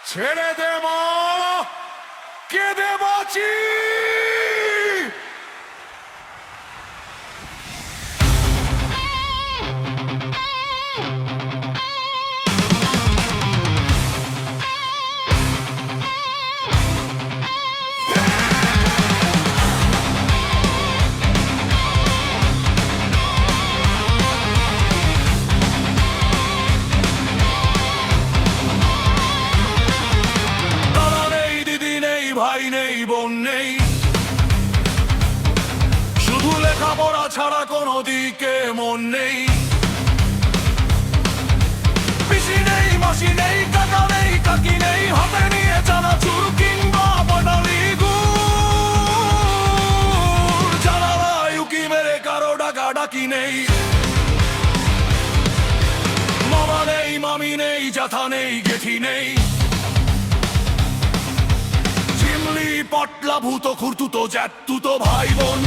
ছেড়ে দে মা, কেঁদে বাঁচি। ভাই নেই, বোন নেই, শুধু লেখাপড়া ছাড়া কোনো দিকে মন নেই। পিসি নেই, মাসি নেই, কাকা নেই, কাকি নেই, হাতে নিয়ে চানাচুর কিংবা বাটালি গুড়। জানালায় উকি মেরে কারো ডাকা ডাকি নেই। মামা নেই, মামি নেই, জ্যাঠা নেই, জেঠি নেই, পটলা ভূত খুঁড়তুতো জ্যাঠতুতো ভাই বোন।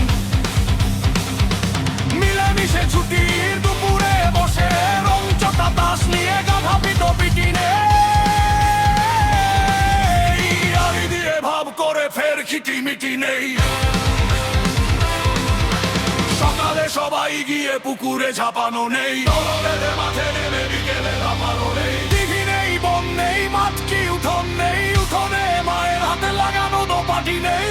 মিলেমিশে ছুটির দুপুরে বসে রং চটা তাস নিয়ে গাধা পিটো পিটি নেই। আড়ি দিয়ে ভাব করে ফের খিটিমিটি নেই। সকালে সবাই গিয়ে পুকুরে ঝাপানো নেই। মাঠে নেমে বিকেলে লাফানো নেই। দিঘি নেই, বন নেই, মাঠ কি উঠোন নেই, উঠোনে মায়ের হাতে লাগানো দোপাটি নেই।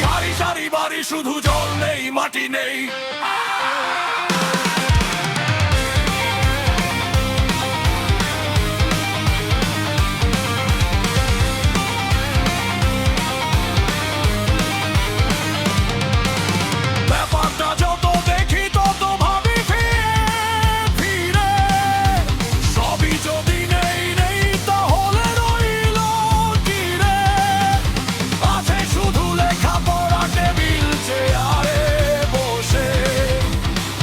হারি সারি বাড়ি শুধু জল নেই, মাটি নেই। ব্যাপারটা যত দেখি তত ভাবি ফিরে সবই যদি নেই নেই তাহলে রইল কি রে। আছে শুধু লেখাপড়া টেবিল চেয়ারে বসে,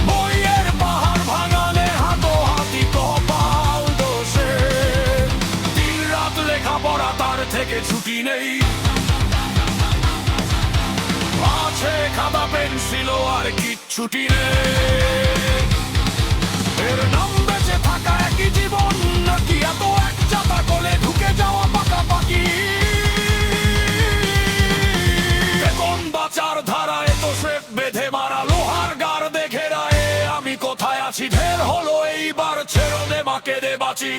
বইয়ের পাহাড় ভাঙানে হাতি কপাল দোষে। দিন রাত লেখাপড়া, তার থেকে ছুটি নেই। আছে খাতা পেন্সিল আর কিচ্ছুটি নেই। এর নাম বেঁচে থাকা একই জীবন, নাকি এত এক চাপা কোলে ঢুকে যাওয়া পাকাপাকি। বেতন বাঁচার ধারা এত শেপ বেঁধে মারা লোহার গার দেখে রায় আমি কোথায় আছি। ঢের হলো এইবার, ছেড়ে দে মাকে দে বাঁচি।